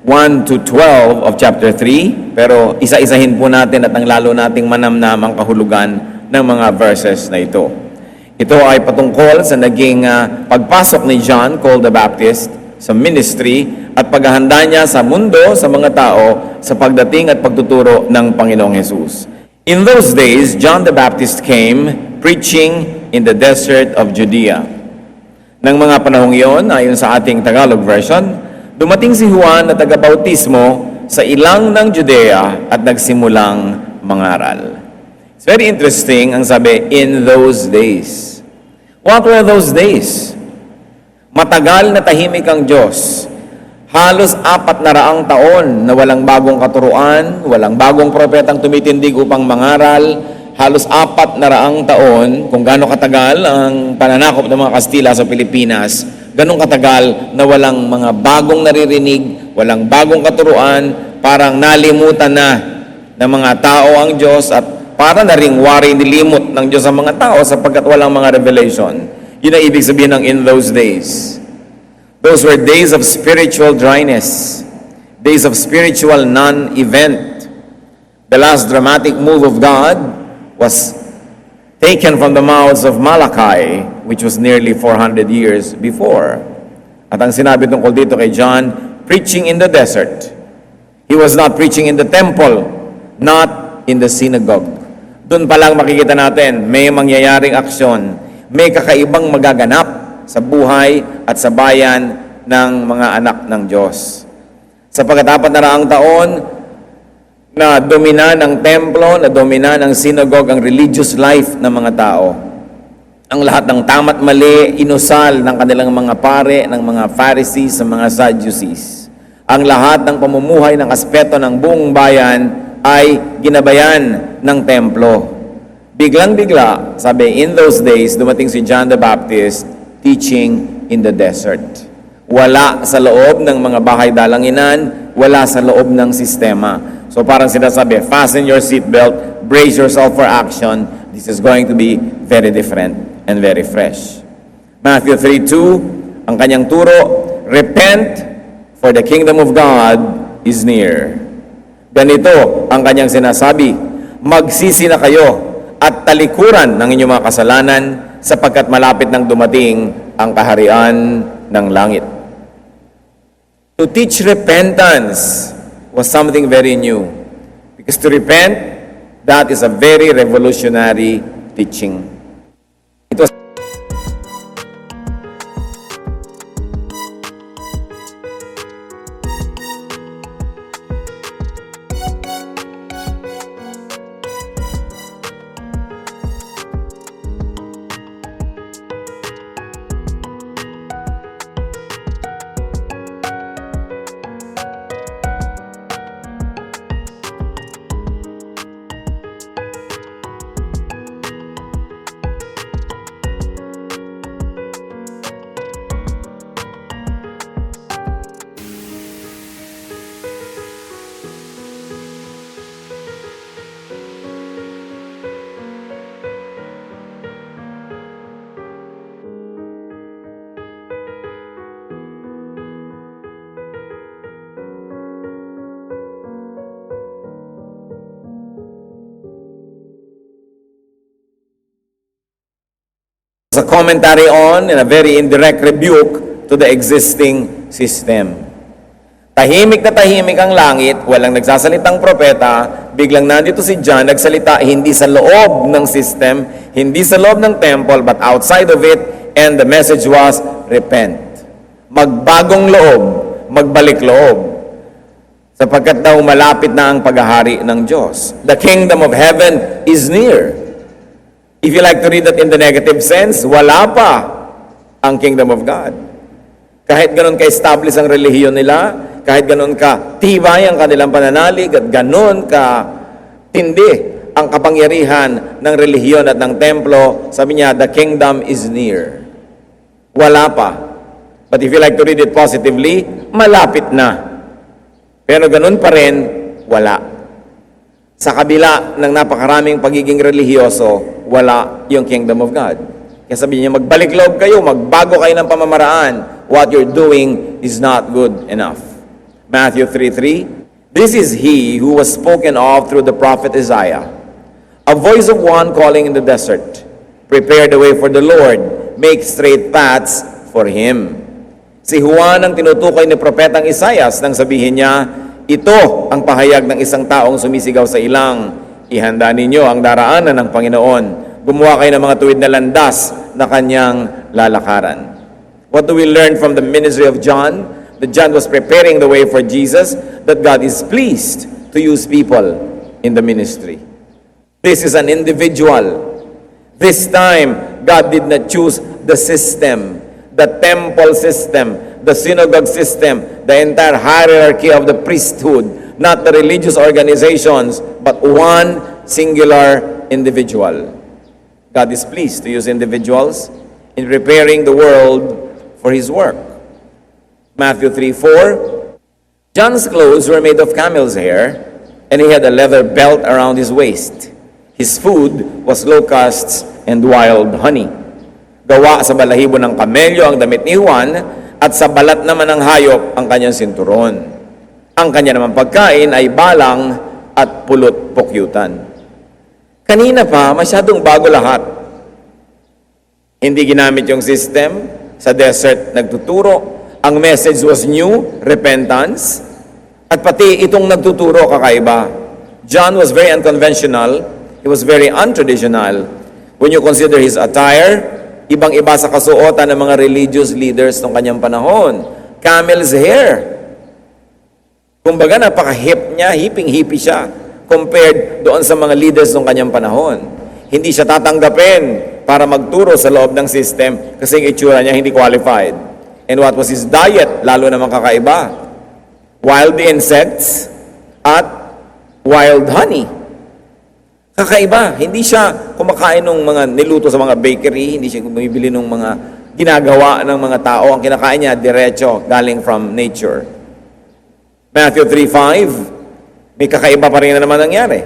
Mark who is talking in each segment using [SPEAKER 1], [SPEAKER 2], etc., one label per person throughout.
[SPEAKER 1] 1 to 12 of chapter 3, pero isa-isahin po natin at ang lalo nating manamnam ang kahulugan ng mga verses na ito. Ito ay patungkol sa naging pagpasok ni John, called the Baptist, sa ministry at paghahanda niya sa mundo, sa mga tao, sa pagdating at pagtuturo ng Panginoong Jesus. In those days, John the Baptist came preaching in the desert of Judea. Nang mga panahong iyon, ayon sa ating Tagalog version, dumating si Juan na taga-bautismo sa ilang ng Judea at nagsimulang mangaral. It's very interesting ang sabi, in those days. What were those days? Matagal na tahimik ang Diyos. Halos 400 taon na walang bagong katuruan, walang bagong propetang tumitindig upang mangaral. Halos 400 taon, kung gaano katagal ang pananakop ng mga Kastila sa Pilipinas, ganun katagal na walang mga bagong naririnig, walang bagong katuruan, parang nalimutan na ng mga tao ang Diyos at para na ring wari nilimot ng Diyos ang mga tao sapagkat walang mga revelation. Yun ang ibig sabihin ng in those days. Those were days of spiritual dryness, days of spiritual non-event. The last dramatic move of God was taken from the mouths of Malachi, which was nearly 400 years before. At ang sinabi tungkol dito kay John, preaching in the desert. He was not preaching in the temple, not in the synagogue. Doon pa lang makikita natin, may mangyayaring aksyon, may kakaibang magaganap sa buhay at sa bayan ng mga anak ng Diyos. Sa pagkatapat-400 taon, na domina ng templo, na domina ng synagogue ang religious life ng mga tao. Ang lahat ng tama't mali, inusal ng kanilang mga pare, ng mga Pharisees, ng mga Sadducees. Ang lahat ng pamumuhay ng aspeto ng buong bayan ay ginabayan ng templo. Biglang-bigla, sabi, in those days, dumating si John the Baptist teaching in the desert. Wala sa loob ng mga bahay dalanginan, wala sa loob ng sistema. So parang sinasabi, fasten your seatbelt, brace yourself for action. This is going to be very different and very fresh. Matthew 3:2, ang kanyang turo, repent, for the kingdom of God is near. Ganito ang kanyang sinasabi, magsisi na kayo at talikuran ng inyong mga kasalanan sapagkat malapit nang dumating ang kaharian ng langit. To teach repentance was something very new. Because to repent, that is a very revolutionary teaching. It was a commentary on and a very indirect rebuke to the existing system. Tahimik na tahimik ang langit, walang nagsasalitang propeta, biglang nandito si John, nagsalita hindi sa loob ng system, hindi sa loob ng temple, but outside of it, and the message was, repent. Magbagong loob, magbalik loob. Sapagkat daw malapit na ang paghahari ng Diyos. The kingdom of heaven is near. If you like to read that in the negative sense, wala pa ang kingdom of God. Kahit ganun ka-establish ang relihiyon nila, kahit ganun ka tibay ang kanilang pananalig, at ganun ka tindi ang kapangyarihan ng relihiyon at ng templo, sabi niya, the kingdom is near. Wala pa. But if you like to read it positively, malapit na. Pero ganun pa rin, wala. Sa kabila ng napakaraming pagiging relihiyoso, wala yung kingdom of God. Kaya sabihin niya, magbalik loob kayo, magbago kayo ng pamamaraan. What you're doing is not good enough. Matthew 3:3, "This is he who was spoken of through the prophet Isaiah, a voice of one calling in the desert, prepare the way for the Lord, make straight paths for Him." Si Juan ang tinutukoy ni propetang Isaias nang sabihin niya, ito ang pahayag ng isang taong sumisigaw sa ilang, ihanda ninyo ang daraanan ng Panginoon, gumawa kayo ng mga tuwid na landas na kanyang lalakaran. What do we learn from the ministry of John? That John was preparing the way for Jesus, that God is pleased to use people in the ministry. This is an individual. This time, God did not choose the system, the temple system, the synagogue system, the entire hierarchy of the priesthood, not the religious organizations, but one singular individual. God is pleased to use individuals in preparing the world for His work. Matthew 3:4, John's clothes were made of camel's hair, and he had a leather belt around his waist. His food was locusts and wild honey. Gawa sa balahibo ng kamelyo ang damit ni Juan, at sa balat naman ng hayop ang kanyang sinturon. Ang kanya naman pagkain ay balang at pulot-pukyutan. Kanina pa, masyadong bago lahat. Hindi ginamit yung system. Sa desert nagtuturo. Ang message was new, repentance. At pati itong nagtuturo kakaiba. John was very unconventional. He was very untraditional. When you consider his attire, ibang-iba sa kasuotan ng mga religious leaders ng kanyang panahon. Camel's hair. Kumbaga, napaka-hip niya, hipping-hippie siya compared doon sa mga leaders ng kanyang panahon. Hindi siya tatanggapin para magturo sa loob ng system kasi ang itsura niya hindi qualified. And what was his diet? Lalo namang kakaiba. Wild insects at wild honey. Kakaiba, hindi siya kumakain ng mga niluto sa mga bakery, hindi siya bumibili ng mga ginagawa ng mga tao. Ang kinakain niya, diretso, galing from nature. Matthew 3:5, may kakaiba pa rin na naman nangyari.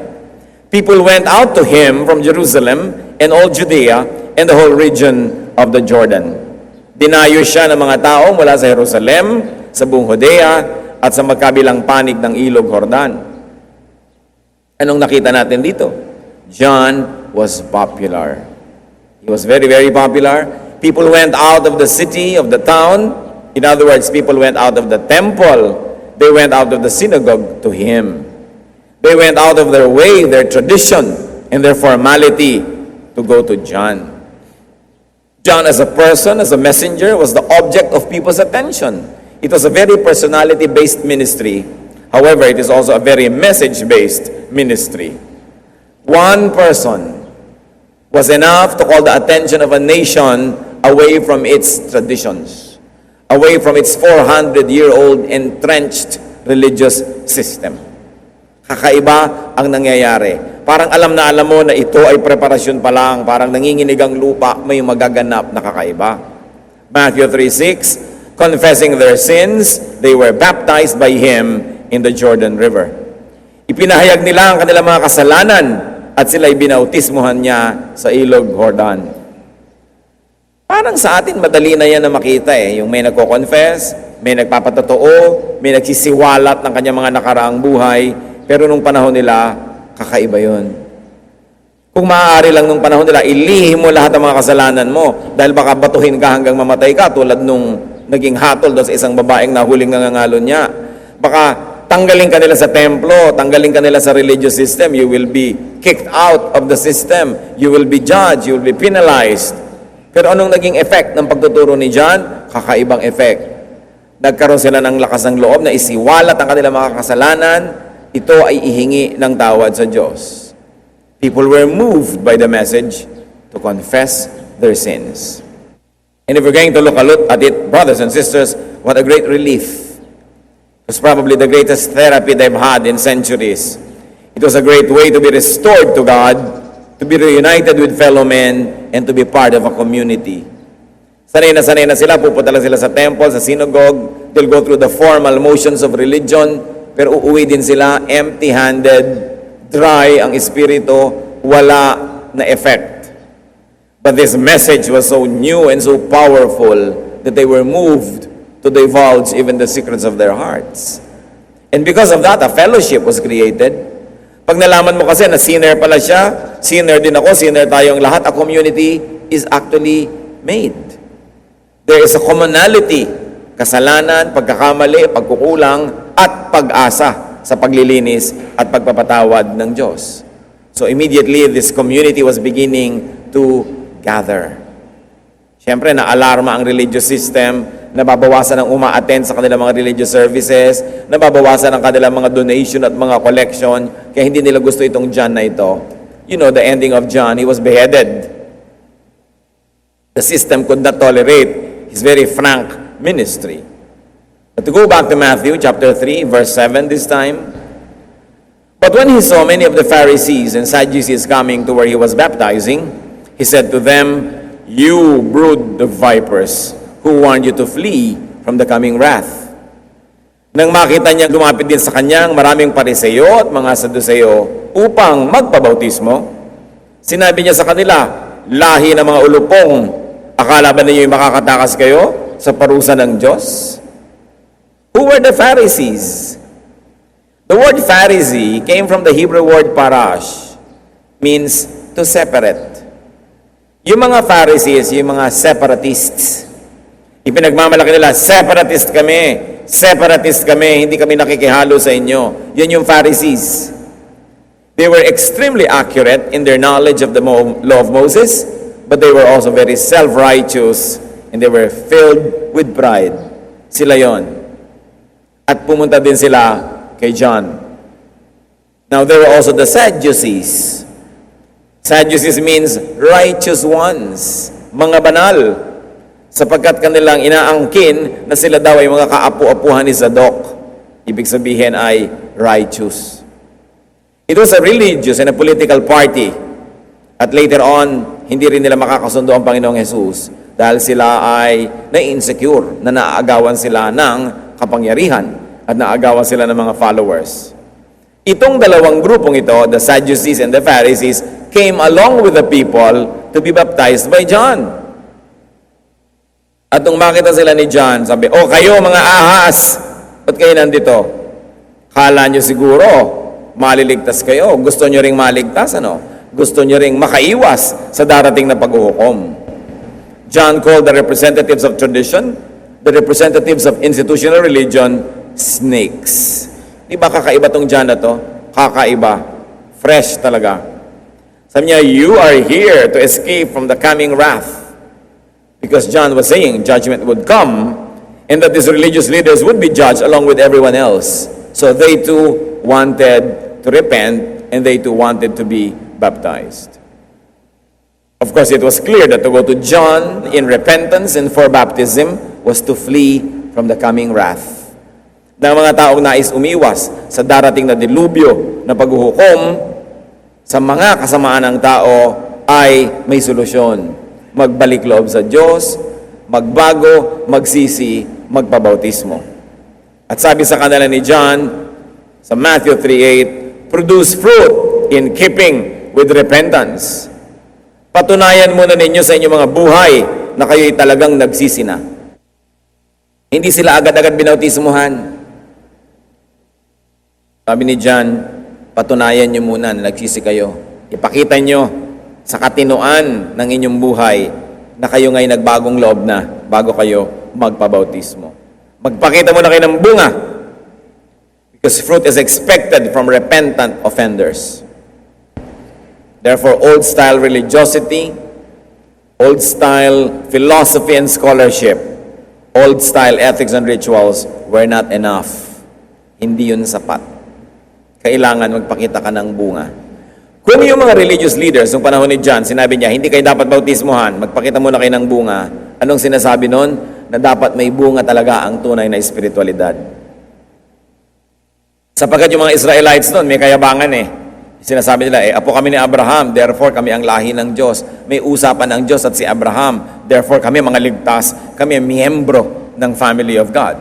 [SPEAKER 1] People went out to Him from Jerusalem and all Judea and the whole region of the Jordan. Dinayo siya ng mga tao mula sa Jerusalem, sa buong Judea, at sa magkabilang panig ng Ilog Jordan. Anong nakita natin dito? John was popular. He was very, very popular. People went out of the city, of the town. In other words, people went out of the temple. They went out of the synagogue to Him. They went out of their way, their tradition, and their formality to go to John. John as a person, as a messenger, was the object of people's attention. It was a very personality-based ministry. However, it is also a very message-based ministry. One person was enough to call the attention of a nation away from its traditions, away from its 400-year-old entrenched religious system. Kakaiba ang nangyayari. Parang alam na alam mo na ito ay preparasyon pa lang, parang nanginginig ang lupa, may magaganap na kakaiba. Matthew 3:6, confessing their sins, they were baptized by Him in the Jordan River. Ipinahayag nila ang kanilang mga kasalanan at sila'y binautismuhan niya sa Ilog Jordan. Parang sa atin madali na yan na makita yung may nagko-confess, may nagpapatotoo, may nagsisiwalat ng kanyang mga nakaraang buhay, pero nung panahon nila, kakaiba yun. Kung maaari lang nung panahon nila, ilihim mo lahat ng mga kasalanan mo dahil baka batuhin ka hanggang mamatay ka tulad nung naging hatol doon sa isang babaeng nahuling nangangalon niya. Baka tanggalin ka nila sa templo, tanggalin ka nila sa religious system, you will be kicked out of the system, you will be judged, you will be penalized. Pero anong naging effect ng pagtuturo ni John? Kakaibang effect. Nagkaroon sila ng lakas ng loob na isiwalat ang kanilang mga kasalanan, ito ay ihingi ng tawad sa Diyos. People were moved by the message to confess their sins. And if we're going to look at it, brothers and sisters, what a great relief. It was probably the greatest therapy they've had in centuries. It was a great way to be restored to God, to be reunited with fellow men, and to be part of a community. Sanay na sila, pupunta lang sila sa temple, sa synagogue, they'll go through the formal motions of religion, pero uuwi din sila empty-handed, dry ang espiritu, wala na effect. But this message was so new and so powerful that they were moved to divulge even the secrets of their hearts. And because of that, a fellowship was created. Pag nalaman mo kasi na sinner pala siya, sinner din ako, sinner tayong lahat, a community is actually made. There is a commonality, kasalanan, pagkakamali, pagkukulang, at pag-asa sa paglilinis at pagpapatawad ng Diyos. So immediately, this community was beginning to gather. Siyempre, na-alarma ang religious system, nababawasan ang uma-attend sa kanilang mga religious services, nababawasan ang kanilang mga donation at mga collection, kaya hindi nila gusto itong John na ito. You know, the ending of John, he was beheaded. The system could not tolerate his very frank ministry. But to go back to Matthew chapter 3, verse 7 this time, but when he saw many of the Pharisees and Sadducees coming to where he was baptizing, he said to them, "You brood of vipers, who warned you to flee from the coming wrath?" Nang makita niya, lumapit din sa kanyang maraming Pariseo at mga Saduseo upang magpabautismo, sinabi niya sa kanila, "Lahi ng mga ulupong, akala ba ninyo'y makakatakas kayo sa parusa ng Diyos?" Who were the Pharisees? The word Pharisee came from the Hebrew word parash, means to separate. Yung mga Pharisees, yung mga separatists, ipinagmamalaki nila, separatist kami, hindi kami nakikihalo sa inyo. Yan yung Pharisees. They were extremely accurate in their knowledge of the law of Moses, but they were also very self-righteous and they were filled with pride. Sila yon. At pumunta din sila kay John. Now there were also the Sadducees. Sadducees means righteous ones, mga banal, sapagkat kanilang inaangkin na sila daw ay mga kaapu-apuhan ni Zadok. Ibig sabihin ay righteous. It was a religious and a political party. At later on, hindi rin nila makakasundo ang Panginoong Jesus dahil sila ay na-insecure, na naaagawan sila ng kapangyarihan at naagawan sila ng mga followers. Itong dalawang grupong ito, the Sadducees and the Pharisees, came along with the people to be baptized by John. At nung makita sila ni John, sabi, "Oh, kayo mga ahas, ba't kayo nandito? Kala nyo siguro, maliligtas kayo. Gusto nyo ring maligtas, ano? Gusto nyo ring makaiwas sa darating na paghuhukom." John called the representatives of tradition, the representatives of institutional religion, snakes. Di ba kakaiba tong John na to? Kakaiba. Fresh talaga. Sabi niya, "You are here to escape from the coming wrath." Because John was saying judgment would come and that these religious leaders would be judged along with everyone else. So they too wanted to repent and they too wanted to be baptized. Of course, it was clear that to go to John in repentance and for baptism was to flee from the coming wrath. Ng mga taong nais umiwas sa darating na dilubyo na paghuhukom sa mga kasamaan ng tao ay may solusyon. Magbalik loob sa Diyos, magbago, magsisi, magpabautismo. At sabi sa kanila ni John sa Matthew 3:8, "Produce fruit in keeping with repentance." Patunayan muna ninyo sa inyong mga buhay na kayo'y talagang nagsisi na. Hindi sila agad-agad binautismuhan. Sabi ni John, patunayan nyo muna na nagsisi kayo. Ipakita nyo sa katinoan ng inyong buhay na kayo ngay nagbagong loob na bago kayo magpabautismo. Magpakita muna kayo ng bunga because fruit is expected from repentant offenders. Therefore, old-style religiosity, old-style philosophy and scholarship, old-style ethics and rituals were not enough. Hindi yun sapat. Kailangan magpakita ka ng bunga. Kung yung mga religious leaders ng panahon ni John, sinabi niya, hindi kayo dapat bautismuhan, magpakita muna kayo ng bunga. Anong sinasabi nun? Na dapat may bunga talaga ang tunay na espiritualidad. Sapagkat yung mga Israelites nun, may kayabangan Sinasabi nila, apo kami ni Abraham, therefore kami ang lahi ng Diyos. May usapan ng Diyos at si Abraham, therefore kami mga ligtas, kami ang miyembro ng family of God.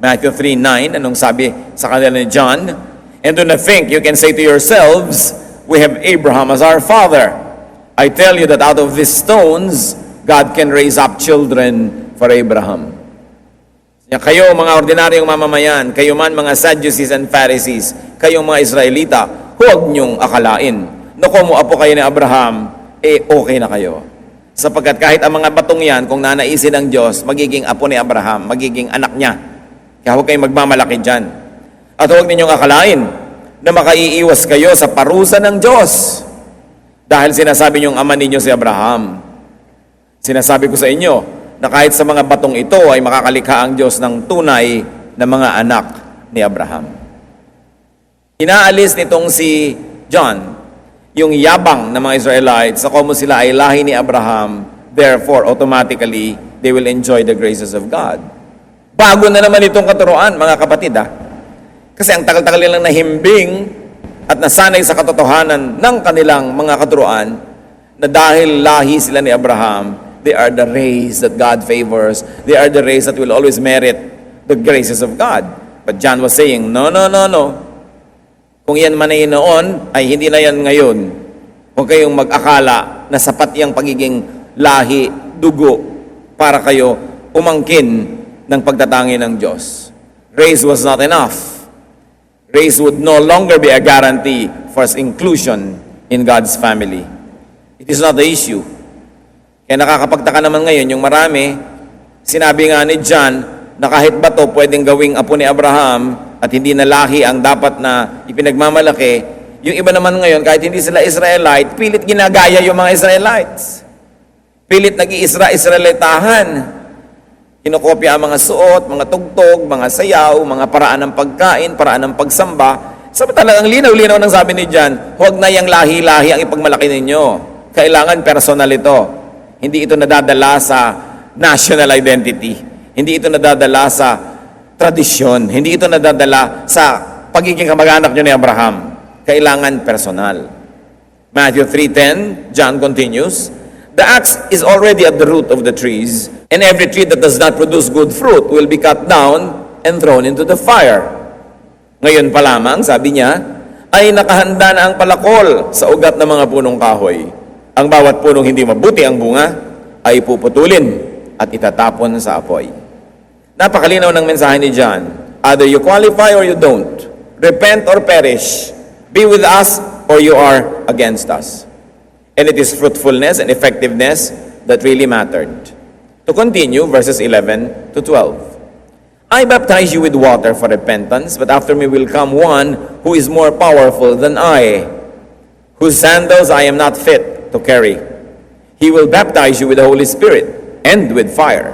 [SPEAKER 1] Matthew 3:9, anong sabi sa kanila ni John? "And do not think you can say to yourselves, we have Abraham as our father. I tell you that out of these stones, God can raise up children for Abraham." Kayo mga ordinaryong mamamayan, kayo man mga Sadducees and Pharisees, kayong mga Israelita, huwag niyong akalain na kung apo kayo ni Abraham, okay na kayo. Sapagkat kahit ang mga batong yan, kung nanaisin ng Diyos, magiging apo ni Abraham, magiging anak niya. Kaya huwag kayong magmamalaki dyan. At huwag ninyong akalain na makaiiwas kayo sa parusa ng Diyos. Dahil sinasabi niyong ama ninyo si Abraham. Sinasabi ko sa inyo, na kahit sa mga batong ito ay makakalikha ang Diyos ng tunay na mga anak ni Abraham. Inaalis nitong si John yung yabang ng mga Israelites sa kung sila ay lahi ni Abraham, therefore automatically they will enjoy the graces of God. Bago na naman itong katuruan, mga kapatid Kasi ang tagal-tagal nilang nahimbing at nasanay sa katotohanan ng kanilang mga katuruan na dahil lahi sila ni Abraham, they are the race that God favors. They are the race that will always merit the graces of God. But John was saying, no. Kung yan man ay noon, ay hindi na yan ngayon. Huwag kayong mag-akala na sapat yung pagiging lahi, dugo, para kayo umangkin ng pagtatangi ng Diyos. Race was not enough. Race would no longer be a guarantee for inclusion in God's family. It is not the issue. Kaya nakakapagtaka naman ngayon, yung marami, sinabi nga ni John na kahit ba to pwedeng gawing apo ni Abraham at hindi na lahi ang dapat na ipinagmamalaki, yung iba naman ngayon, kahit hindi sila Israelite, pilit ginagaya yung mga Israelites. Pilit nag-i-Israelitahan. Kinokopya ang mga suot, mga tugtog, mga sayaw, mga paraan ng pagkain, paraan ng pagsamba. Samantalang ang linaw-linaw ng sabi ni John, huwag na yung lahi-lahi ang ipagmalaki ninyo. Kailangan personal ito. Hindi ito nadadala sa national identity. Hindi ito nadadala sa tradisyon. Hindi ito nadadala sa pagiging kamag-anak nyo ni Abraham. Kailangan personal. Matthew 3:10, John continues, the axe is already at the root of the trees, and every tree that does not produce good fruit will be cut down and thrown into the fire. Ngayon pa lamang, sabi niya, ay nakahanda na ang palakol sa ugat ng mga punong kahoy. Ang bawat punong hindi mabuti ang bunga ay puputulin at itatapon sa apoy. Napakalinaw ng mensahe ni John. Either you qualify or you don't. Repent or perish. Be with us or you are against us. And it is fruitfulness and effectiveness that really mattered. To continue, verses 11 to 12. I baptize you with water for repentance, but after me will come one who is more powerful than I, whose sandals I am not fit to carry. He will baptize you with the Holy Spirit and with fire.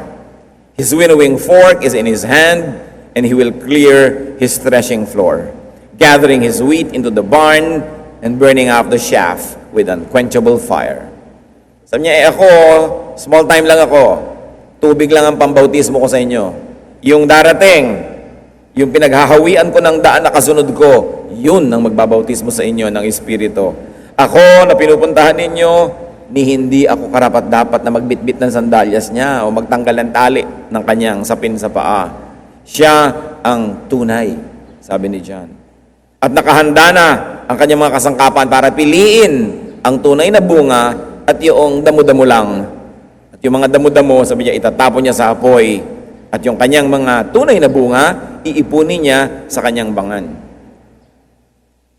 [SPEAKER 1] His winnowing fork is in his hand, and he will clear his threshing floor, gathering his wheat into the barn and burning up the chaff with unquenchable fire. Sabi niya, ako, small time lang ako. Tubig lang ang pambautismo ko sa inyo. Yung darating, yung pinaghahawian ko ng daan na kasunod ko, yun ang magbabautismo sa inyo ng Espiritu. Ako na pinupuntahan ninyo, ni hindi ako karapat-dapat na magbitbit ng sandalyas niya o magtanggal ng tali ng kanyang sapin sa paa. Siya ang tunay, sabi ni John. At nakahanda na ang kanyang mga kasangkapan para piliin ang tunay na bunga at yung damo-damo lang. At yung mga damo-damo, sabi niya, itatapon niya sa apoy. At yung kanyang mga tunay na bunga, iipunin niya sa kanyang bangan.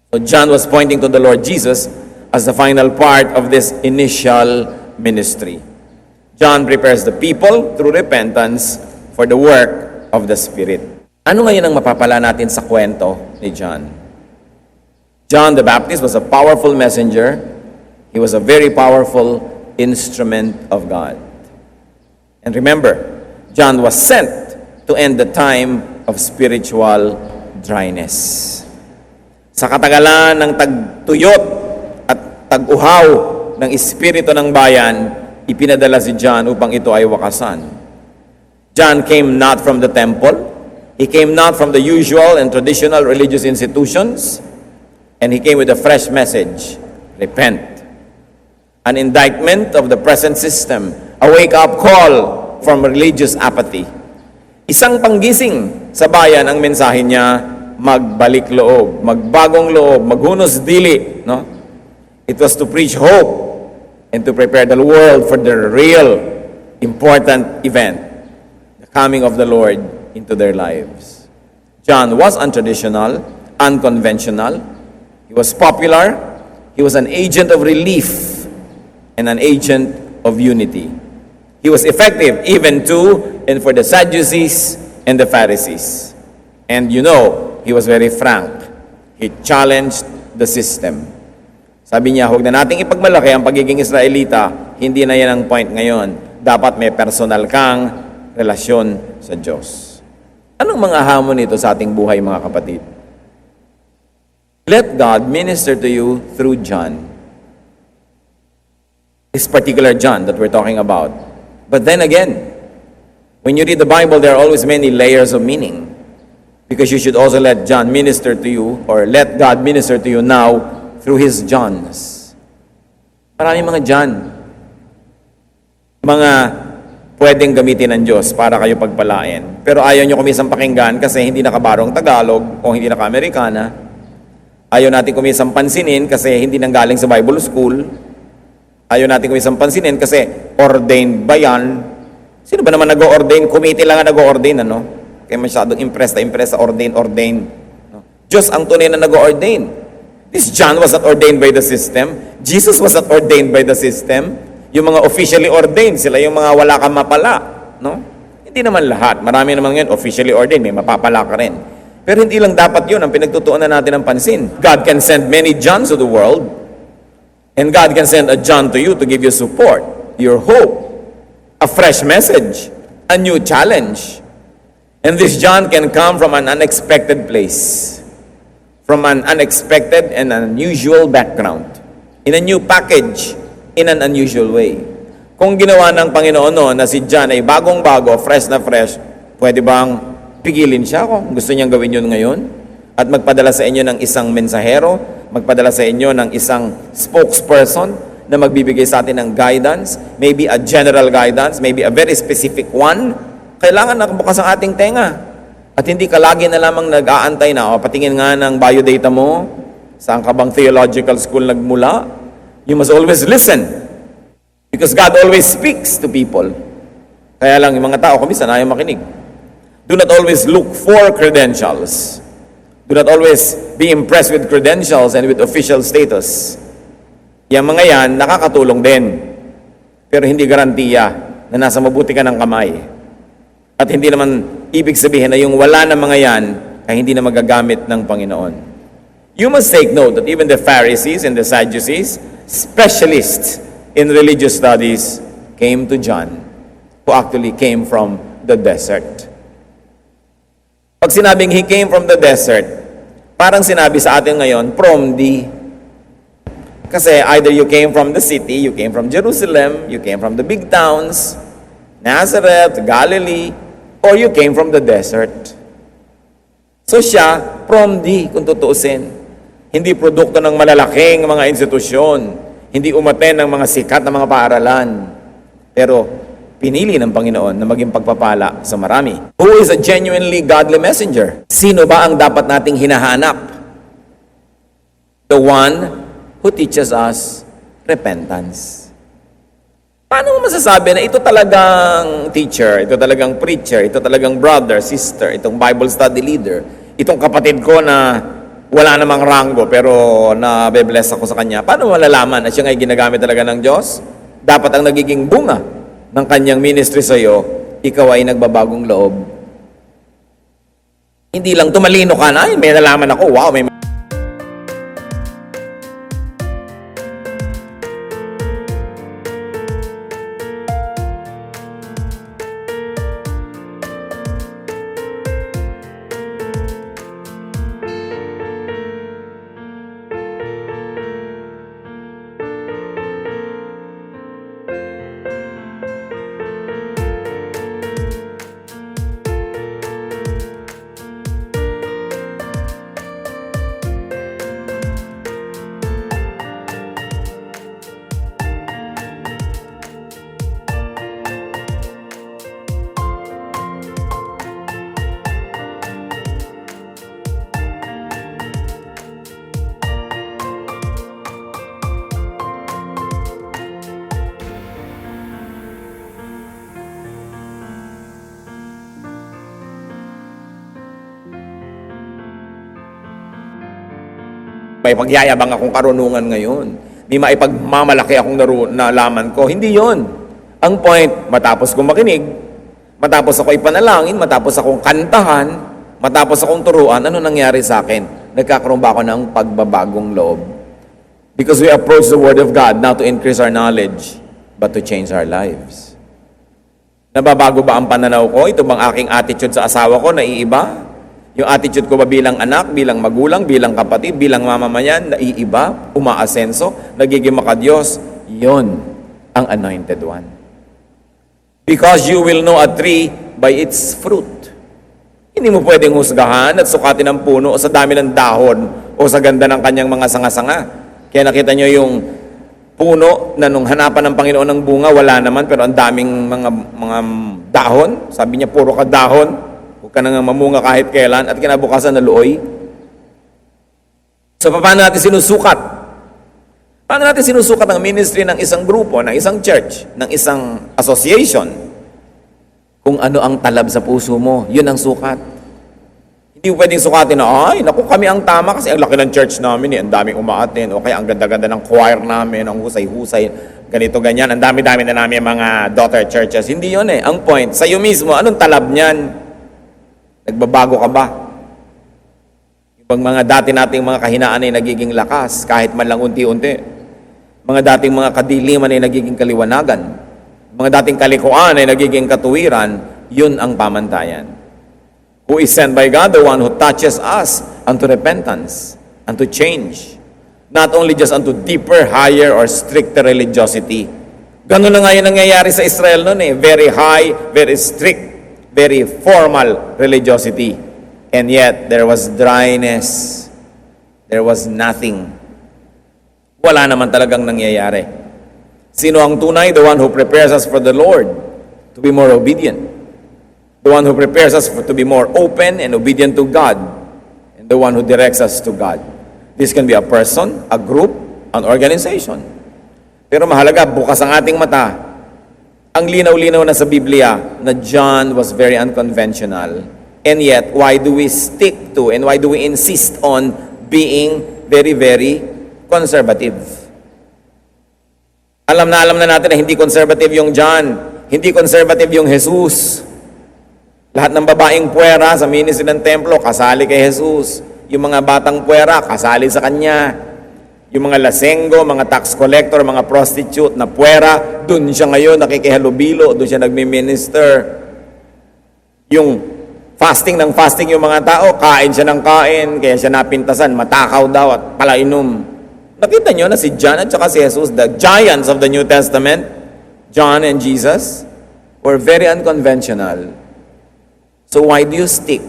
[SPEAKER 1] So John was pointing to the Lord Jesus as the final part of this initial ministry. John prepares the people through repentance for the work of the Spirit. Ano ngayon ang mapapala natin sa kwento ni John? John the Baptist was a powerful messenger. He was a very powerful instrument of God. And remember, John was sent to end the time of spiritual dryness. Sa katagalan ng tagtuyot at tag-uhaw ng espiritu ng bayan, ipinadala si John upang ito ay wakasan. John came not from the temple. He came not from the usual and traditional religious institutions. And he came with a fresh message: repent. An indictment of the present system, a wake-up call from religious apathy. Isang panggising sa bayan ang mensahe niya, magbalik loob, magbagong loob, maghunos dili, no? It was to preach hope and to prepare the world for the real important event, the coming of the Lord into their lives. John was untraditional, unconventional. He was popular. He was an agent of relief and an agent of unity. He was effective even and for the Sadducees and the Pharisees. And he was very frank. He challenged the system. Sabi niya, huwag na nating ipagmalaki ang pagiging Israelita. Hindi na yan ang point ngayon. Dapat may personal kang relasyon sa Diyos. Anong mga hamon nito sa ating buhay, mga kapatid? Let God minister to you through John. This particular John that we're talking about. But then again, when you read the Bible, there are always many layers of meaning. Because you should also let John minister to you, or let God minister to you now through His Johns. Maraming mga John. Mga pwedeng gamitin ng Diyos para kayo pagpalain. Pero ayaw nyo kumisang pakinggan kasi hindi nakabarong Tagalog o hindi naka-Amerikana. Ayaw natin kumisang pansinin kasi hindi nanggaling sa Bible school. Ayaw natin kumisang pansinin kasi ordained ba yan? Sino ba naman nag-ordain? Committee lang ang nag-ordain, ano? Kaya masyadong impressed sa ordain. No? Diyos ang tunay na nag-ordain. This John was not ordained by the system. Jesus was not ordained by the system. Yung mga officially ordained, sila yung mga wala kang mapala. No? Hindi naman lahat. Marami naman ngayon officially ordained, may mapapala ka rin. Pero hindi lang dapat yun ang pinagtutuunan natin ng pansin. God can send many Johns to the world, and God can send a John to you to give you support, your hope, a fresh message, a new challenge. And this John can come from an unexpected place, from an unexpected and unusual background, in a new package, in an unusual way. Kung ginawa ng Panginoon noon na si John ay bagong-bago, fresh na fresh, pwede bang pigilin siya kung gusto niyang gawin yun ngayon? At magpadala sa inyo ng isang mensahero, magpadala sa inyo ng isang spokesperson na magbibigay sa atin ng guidance, maybe a general guidance, maybe a very specific one. Kailangan nakabukas ang ating tenga. At hindi ka lagi na lamang nag-aantay na, patingin nga ng biodata mo, saan ka bang theological school nagmula? You must always listen. Because God always speaks to people. Kaya lang yung mga tao, kumisan ayaw makinig. Do not always look for credentials. Do not always be impressed with credentials and with official status. Yung mga yan, nakakatulong din. Pero hindi garantiya na nasa mabuti ka ng kamay. At hindi naman ibig sabihin na yung wala na mga yan ay hindi na magagamit ng Panginoon. You must take note that even the Pharisees and the Sadducees, specialists in religious studies, came to John, who actually came from the desert. Pag sinabing he came from the desert, parang sinabi sa atin ngayon, from the. Kasi either you came from the city, you came from Jerusalem, you came from the big towns, Nazareth, Galilee, or you came from the desert. So siya, from the, kung tutuusin. Hindi produkto ng malalaking mga institusyon. Hindi umaten ng mga sikat na mga paaralan. Pero pinili ng Panginoon na maging pagpapala sa marami. Who is a genuinely godly messenger? Sino ba ang dapat nating hinahanap? The one who teaches us repentance. Paano mo masasabi na ito talagang teacher, ito talagang preacher, ito talagang brother, sister, itong Bible study leader, itong kapatid ko na wala namang ranggo pero na-bless ako sa kanya. Paano malalaman na siya ay ginagamit talaga ng Diyos? Dapat ang nagiging bunga ng kanyang ministry sa iyo, ikaw ay nagbabagong loob. Hindi lang tumalino ka na, ay may nalaman ako, wow, may May pagyayabang akong karunungan ngayon. May maipagmamalaki akong nalaman ko. Hindi yon. Ang point, matapos kong makinig, matapos ako ipanalangin, matapos akong kantahan, matapos akong turuan, ano nangyari sa akin? Nagkakaroon ba ako ng pagbabagong loob? Because we approach the Word of God not to increase our knowledge, but to change our lives. Nababago ba ang pananaw ko? Ito bang aking attitude sa asawa ko na iiba? Yung attitude ko ba bilang anak, bilang magulang, bilang kapatid, bilang mamamayan, naiiba, umaasenso, nagiging makadiyos? Yon ang anointed one. Because you will know a tree by its fruit. Hindi mo pwedeng husgahan at sukatin ang puno o sa dami ng dahon o sa ganda ng kanyang mga sanga-sanga. Kaya nakita nyo yung puno na nung hanapan ng Panginoon ng bunga, wala naman, pero ang daming mga dahon. Sabi niya, puro ka dahon. Huwag ka nang mamunga kahit kailan at kinabukasan na luoy. So, paano natin sinusukat? Paano natin sinusukat ang ministry ng isang grupo, ng isang church, ng isang association? Kung ano ang talab sa puso mo, yun ang sukat. Hindi mo pwedeng sukatin na, ay, naku, kami ang tama kasi ang laki ng church namin, ang daming umaaten, o kaya ang ganda-ganda ng choir namin, ang husay-husay, ganito, ganyan, ang dami-dami na namin mga daughter churches. Hindi yun eh. Ang point, sa'yo mismo, anong talab niyan? Nagbabago ka ba? Ibang mga dati nating mga kahinaan ay nagiging lakas, kahit man lang unti-unti. Mga dating mga kadiliman ay nagiging kaliwanagan. Mga dating kalikuan ay nagiging katuwiran. Yun ang pamantayan. Who is sent by God? The one who touches us unto repentance, unto change. Not only just unto deeper, higher, or stricter religiosity. Ganun na nga yung nangyayari sa Israel noon eh. Very high, very strict, very formal religiosity. And yet, there was dryness. There was nothing. Wala naman talagang nangyayari. Sino ang tunay? The one who prepares us for the Lord to be more obedient. The one who prepares us to be more open and obedient to God. And the one who directs us to God. This can be a person, a group, an organization. Pero mahalaga, bukas ang ating mata. Ang linaw-linaw na sa Biblia na John was very unconventional. And yet, why do we stick to and why do we insist on being very, very conservative? Alam na natin na hindi conservative yung John. Hindi conservative yung Jesus. Lahat ng babaeng puwera sa ministry ng templo, kasali kay Jesus. Yung mga batang puwera, kasali sa kanya. Yung mga lasenggo, mga tax collector, mga prostitute na puwera, dun siya ngayon nakikihalubilo, dun siya nagmi-minister. Yung fasting ng fasting yung mga tao, kain siya ng kain, kaya siya napintasan, matakaw daw at palainom. Nakita nyo na si John at saka si Jesus, the giants of the New Testament, John and Jesus, were very unconventional. So why do you stick?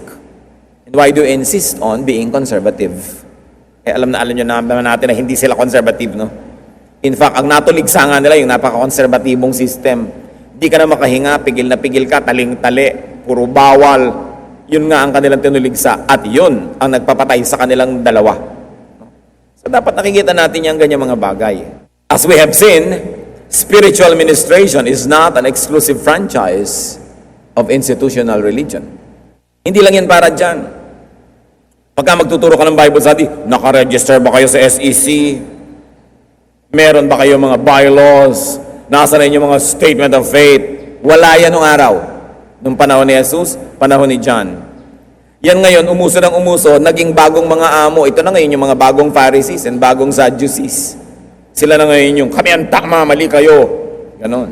[SPEAKER 1] And why do you insist on being conservative? Eh, alam nyo naman natin na hindi sila conservative, no? In fact, ang natuligsa nga nila yung napaka-konserbatibong system. Hindi ka na makahinga, pigil na pigil ka, taling-tali, puro bawal. Yun nga ang kanilang tinuligsa. At yun ang nagpapatay sa kanilang dalawa. So dapat nakikita natin yung ganyan mga bagay. As we have seen, spiritual ministration is not an exclusive franchise of institutional religion. Hindi lang yan para dyan. Pagka magtuturo ka ng Bible study, nakaregister ba kayo sa SEC? Meron ba kayo mga bylaws? Nasa na yung mga statement of faith? Wala yan nung araw. Nung panahon ni Jesus, panahon ni John. Yan ngayon, umuso ng umuso, naging bagong mga amo. Ito na ngayon yung mga bagong Pharisees and bagong Sadducees. Sila na ngayon yung, kami ang tama, mali kayo. Ganon.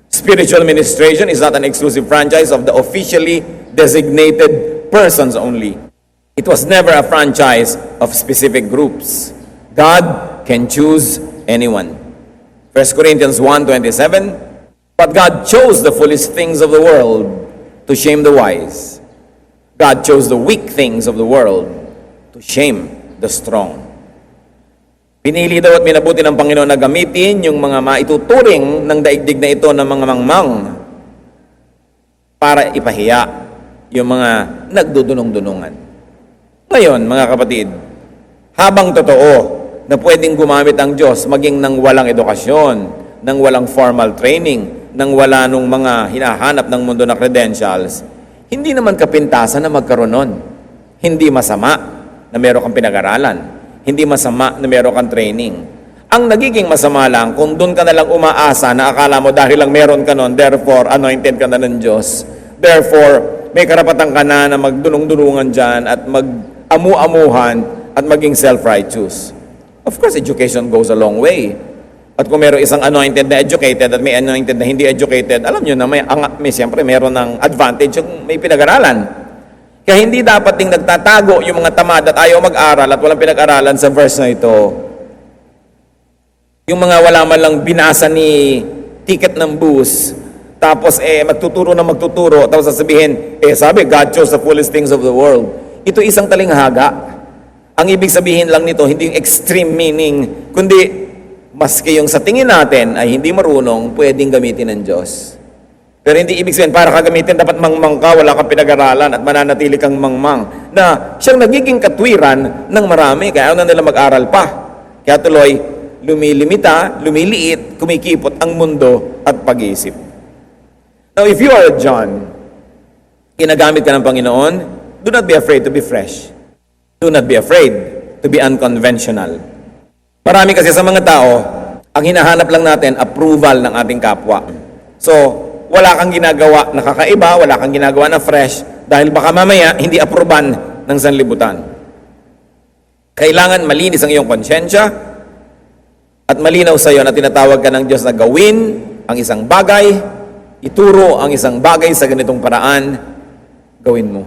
[SPEAKER 1] Spiritual ministration is not an exclusive franchise of the officially designated persons only. It was never a franchise of specific groups. God can choose anyone. 1 Corinthians 1:27, but God chose the foolish things of the world to shame the wise. God chose the weak things of the world to shame the strong. Pinili daw at minabuti ng Panginoon na gamitin yung mga maituturing ng daigdig na ito ng mga mangmang para ipahiya yung mga nagdudunong-dunungan. Ngayon, mga kapatid, habang totoo na pwedeng gumamit ang Diyos maging nang walang edukasyon, nang walang formal training, nang wala nung mga hinahanap ng mundo na credentials, hindi naman kapintasan na magkaroon nun. Hindi masama na meron kang pinag-aralan. Hindi masama na meron kang training. Ang nagiging masama lang kung doon ka na lang umaasa na akala mo dahil lang meron ka nun, therefore anointed ka na ng Diyos. Therefore, may karapatan ka na magdulong-dulungan dyan at mag-amu-amuhan at maging self-righteous. Of course, education goes a long way. At kung meron isang anointed na educated at may anointed na hindi educated, alam nyo na may siyempre meron ng advantage yung may pinag-aralan. Kaya hindi dapat ding nagtatago yung mga tamad at ayaw mag-aral at walang pinag-aralan sa verse na ito. Yung mga wala man lang binasa ni ticket ng bus, tapos magtuturo, tapos sasabihin, sabi, God chose the foolish things of the world. Ito isang talinghaga. Ang ibig sabihin lang nito, hindi yung extreme meaning, kundi maski yung sa tingin natin ay hindi marunong, pwedeng gamitin ng Diyos. Pero hindi ibig sabihin, para kagamitin, dapat mangmang ka, wala kang pinag-aralan at mananatili kang mangmang. Na siyang nagiging katwiran ng marami, kaya ayaw na nila mag-aral pa. Kaya tuloy, lumilimita, lumiliit, kumikipot ang mundo at pag-iisip. Now, if you are a John, ginagamit ka ng Panginoon, do not be afraid to be fresh. Do not be afraid to be unconventional. Marami kasi sa mga tao, ang hinahanap lang natin, approval ng ating kapwa. So, wala kang ginagawa na kakaiba, wala kang ginagawa na fresh, dahil baka mamaya hindi aproban ng sanlibutan. Kailangan malinis ang iyong konsyensya at malinaw sa iyo na tinatawag ka ng Diyos na gawin ang isang bagay, ituro ang isang bagay sa ganitong paraan, gawin mo.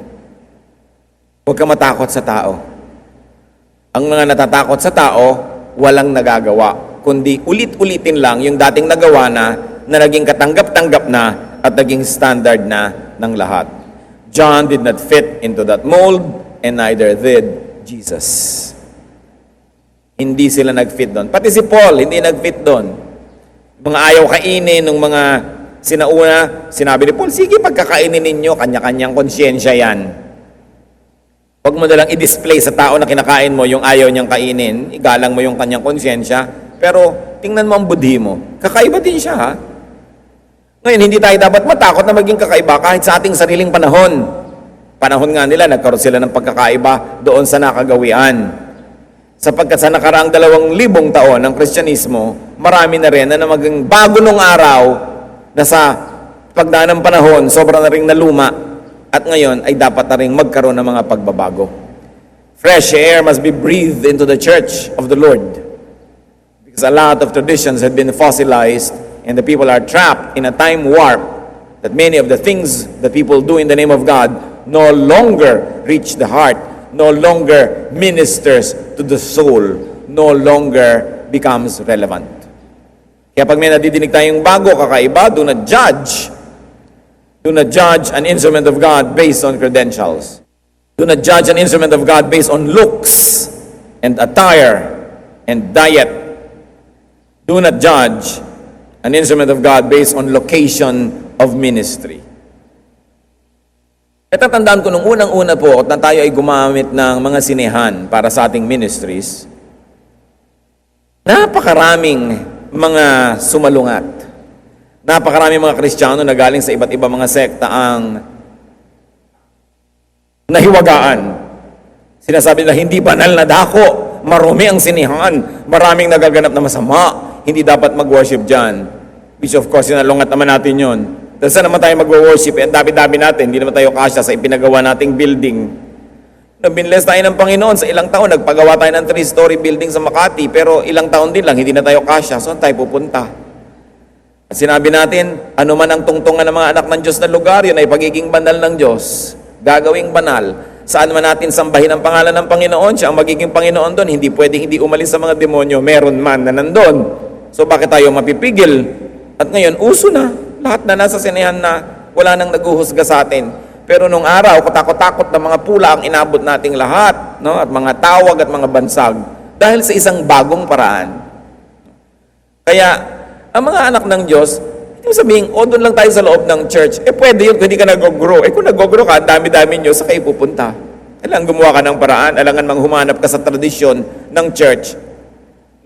[SPEAKER 1] Huwag ka matakot sa tao. Ang mga natatakot sa tao, walang nagagawa, kundi ulit-ulitin lang yung dating nagawa na naging katanggap-tanggap na at naging standard na ng lahat. John did not fit into that mold and neither did Jesus. Hindi sila nag-fit doon. Pati si Paul, hindi nag-fit doon. Mga ayaw kainin ng mga sinauna, sinabi ni Paul, sige, pagkakainin ninyo, kanya-kanyang konsyensya yan. Huwag mo nalang i-display sa tao na kinakain mo yung ayaw niyang kainin, igalang mo yung kanyang konsyensya, pero tingnan mo ang budhi mo. Kakaiba din siya, ha? Ngayon, hindi tayo dapat matakot na maging kakaiba kahit sa ating sariling panahon. Panahon nga nila, nagkaroon sila ng pagkakaiba doon sa nakagawian. Sapagkat sa nakaraang 2,000 taon ng Kristyanismo, marami na rin na maging bago nung araw na sa pagdaan ng panahon, sobra na rin naluma. At ngayon ay dapat na rin magkaroon ng mga pagbabago. Fresh air must be breathed into the church of the Lord. Because a lot of traditions have been fossilized and the people are trapped in a time warp that many of the things that people do in the name of God no longer reach the heart, no longer ministers to the soul, no longer becomes relevant. Kaya pag may nadidinig tayong bago, kakaiba, do not judge. Do not judge an instrument of God based on credentials. Do not judge an instrument of God based on looks and attire and diet. Do not judge an instrument of God based on location of ministry. Natatandaan ko nung unang-una po na tayo ay gumamit ng mga sinehan para sa ating ministries, napakaraming mga sumalungat. Napakaraming mga Kristiyano na galing sa iba't ibang mga sekta ang nahiwagaan. Sinasabi nila, hindi banal na dako, marumi ang sinihan, maraming nagaganap na masama, hindi dapat mag-worship dyan. Which of course, sinalungat naman natin yun. Dahil saan naman tayo mag-worship, ang dami-dami natin, hindi naman tayo kasya sa ipinagawa nating building. Nabinles tayo ng Panginoon sa ilang taon, nagpagawa tayo ng 3-story building sa Makati, pero ilang taon din lang, hindi na tayo kasya. Saan tayo pupunta? At sinabi natin, ano man ang tungtungan ng mga anak ng Diyos na lugar, yun ay pagiging banal ng Diyos. Gagawing banal. Saan man natin sambahin ang pangalan ng Panginoon, siya ang magiging Panginoon doon. Hindi pwedeng hindi umalis sa mga demonyo, meron man na nandun. So bakit tayo mapipigil? At ngayon, uso na. Lahat na nasa sinehan na wala nang naguhusga sa atin. Pero nung araw, katakot-takot na mga pula ang inabot nating lahat, no? At mga tawag at mga bansag. Dahil sa isang bagong paraan. Kaya, ang mga anak ng Diyos, hindi mo sabihin, doon lang tayo sa loob ng church. Pwede yun kung hindi ka nag-grow. Kung nag-grow ka, dami-dami nyo, sa kayo pupunta. Kailangan gumawa ka ng paraan, alangan mang humanap ka sa tradisyon ng church,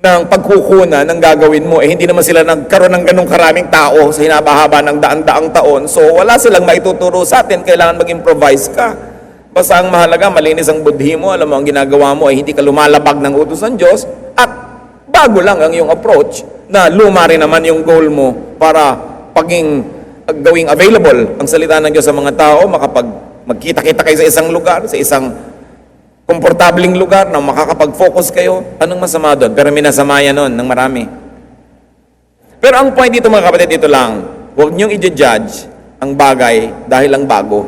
[SPEAKER 1] ng pagkukuna ng gagawin mo. Hindi naman sila nagkaroon ng ganong karaming tao sa hinabahaba ng daan-daang taon. So, wala silang maituturo sa atin. Kailangan mag-improvise ka. Basta ang mahalaga, malinis ang budhi mo, alam mo, ang ginagawa mo ay hindi ka lumalabag ng utos ng Diyos, at bago lang ang iyong approach, na luma rin naman yung goal mo para gawing available ang salita ng Diyos sa mga tao, magkita-kita kayo sa isang lugar, sa isang komportabling lugar na makakapag-focus kayo. Anong masama doon? Pero minasama yan nun ng marami. Pero ang point dito mga kapatid, dito lang, huwag niyong i-judge ang bagay dahil lang bago.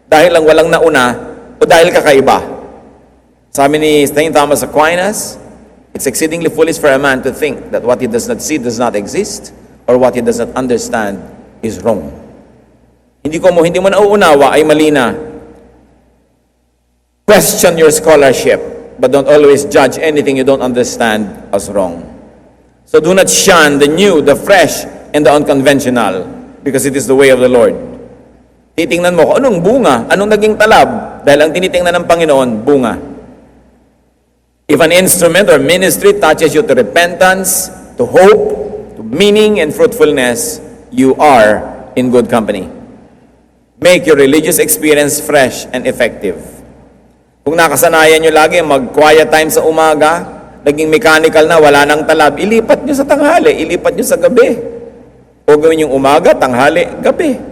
[SPEAKER 1] Dahil lang walang nauna o dahil kakaiba. Sabi ni St. Thomas Aquinas, it's exceedingly foolish for a man to think that what he does not see does not exist, or what he does not understand is wrong. Hindi mo nauunawa ay mali na. Question your scholarship, but don't always judge anything you don't understand as wrong. So do not shun the new, the fresh, and the unconventional, because it is the way of the Lord. Titingnan mo kung anong bunga, anong naging talab, dahil ang tinitingnan ng Panginoon, bunga. If an instrument or ministry touches you to repentance, to hope, to meaning and fruitfulness, you are in good company. Make your religious experience fresh and effective. Kung nakasanayan nyo lagi mag-quiet time sa umaga, naging mechanical na, wala nang talab, ilipat nyo sa tanghali, ilipat nyo sa gabi. O gawin yung umaga, tanghali, gabi.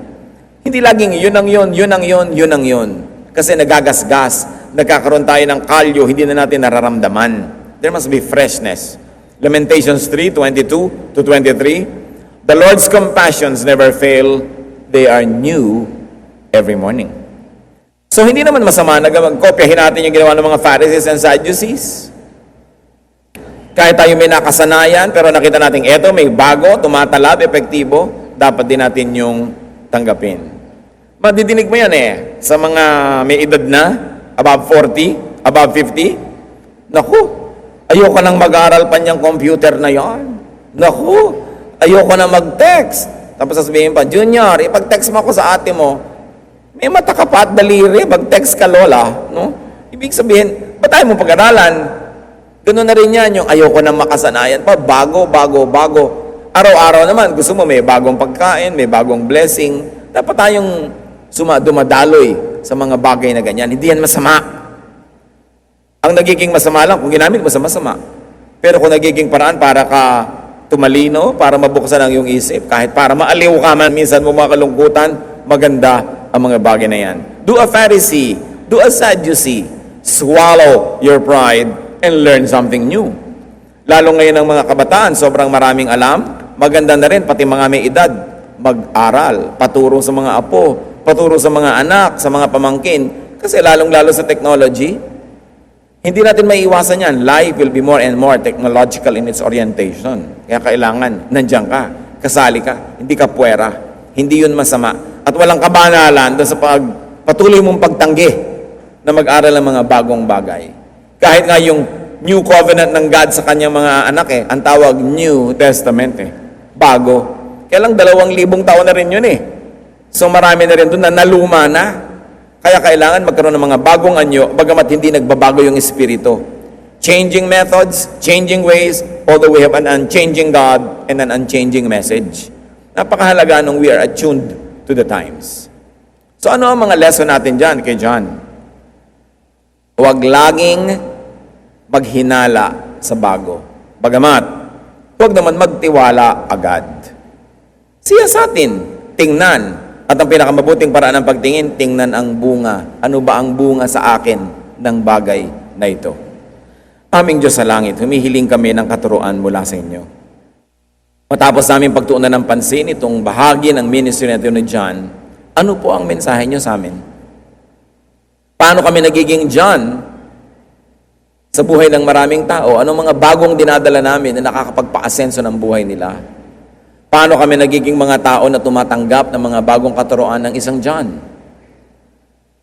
[SPEAKER 1] Hindi laging yun ang yun, yun ang yun, yun ang yun. Kasi nagagasgas, nagkakaroon tayo ng kalyo, hindi na natin nararamdaman. There must be freshness. Lamentations 3:22-23, the Lord's compassions never fail, they are new every morning. So hindi naman masama na magkopyahin natin yung ginawa ng mga Pharisees and Sadducees. Kahit tayo may nakasanayan, pero nakita natin eto, may bago, tumatalab, epektibo, dapat din natin yung tanggapin. Madidinig mo yan sa mga may edad na, above 40, above 50. Naku, ayoko nang mag-aaral pa niyang computer na yan. Naku, ayoko na mag-text. Tapos sasabihin pa, Junior, ipag-text mo ako sa ate mo, may mata ka pa at daliri, mag-text ka lola. No? Ibig sabihin, ba't tayo mo pag-aralan? Ganun na rin yan, yung ayoko na makasanayan pa, bago. Araw-araw naman, gusto mo may bagong pagkain, may bagong blessing. Dapat tayong dumadaloy sa mga bagay na ganyan. Hindi yan masama. Ang nagiging masama lang, kung ginamit mo sa masama. Pero kung nagiging paraan para ka tumalino, para mabuksan ang iyong isip, kahit para maaliw ka man, minsan mo mga kalungkutan, maganda ang mga bagay na yan. Do a Pharisee, do a Sadducee, swallow your pride and learn something new. Lalo ngayon ang mga kabataan, sobrang maraming alam, maganda na rin pati mga may edad, mag-aral, paturo sa mga apo, paturo sa mga anak, sa mga pamangkin, kasi lalong-lalo sa technology, hindi natin maiiwasan yan. Life will be more and more technological in its orientation. Kaya kailangan, nandiyan ka, kasali ka, hindi ka puwera, hindi yun masama. At walang kabanalan doon sa patuloy mong pagtanggi na mag-aral ng mga bagong bagay. Kahit nga yung New Covenant ng God sa kanyang mga anak ang tawag New Testament bago. Kaya lang 2,000 taon na rin yun So marami na rin doon na naluma na. Kaya kailangan magkaroon ng mga bagong anyo, bagamat hindi nagbabago yung espiritu. Changing methods, changing ways, although we have an unchanging God and an unchanging message. Napakahalaga nung we are attuned to the times. So ano ang mga lesson natin dyan kay John? Huwag laging maghinala sa bago. Bagamat, huwag naman magtiwala agad. Siya sa atin, tingnan. At ang pinakamabuting paraan ng pagtingin, tingnan ang bunga. Ano ba ang bunga sa akin ng bagay na ito? Aming Diyos sa langit, humihiling kami ng katuruan mula sa inyo. Matapos namin pagtuunan ng pansin itong bahagi ng ministry natin ni John, ano po ang mensahe niyo sa amin? Paano kami nagiging John sa buhay ng maraming tao? Anong mga bagong dinadala namin na nakakapagpa-asenso ng buhay nila? Paano kami nagiging mga tao na tumatanggap ng mga bagong katuruan ng isang John?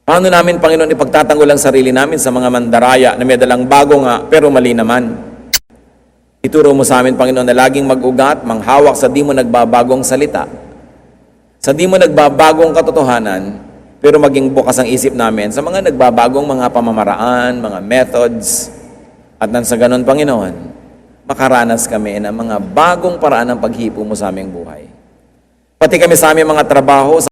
[SPEAKER 1] Paano namin, Panginoon, ipagtatanggol ang sarili namin sa mga mandaraya na may dalang bago nga, pero mali naman? Ituro mo sa amin, Panginoon, na laging mag-ugat, manghawak sa di mo nagbabagong salita, sa di mo nagbabagong katotohanan, pero maging bukas ang isip namin sa mga nagbabagong mga pamamaraan, mga methods, at nang sa ganon, Panginoon, makaranas kami ng mga bagong paraan ng paghipo mo sa aming buhay. Pati kami sa aming mga trabaho,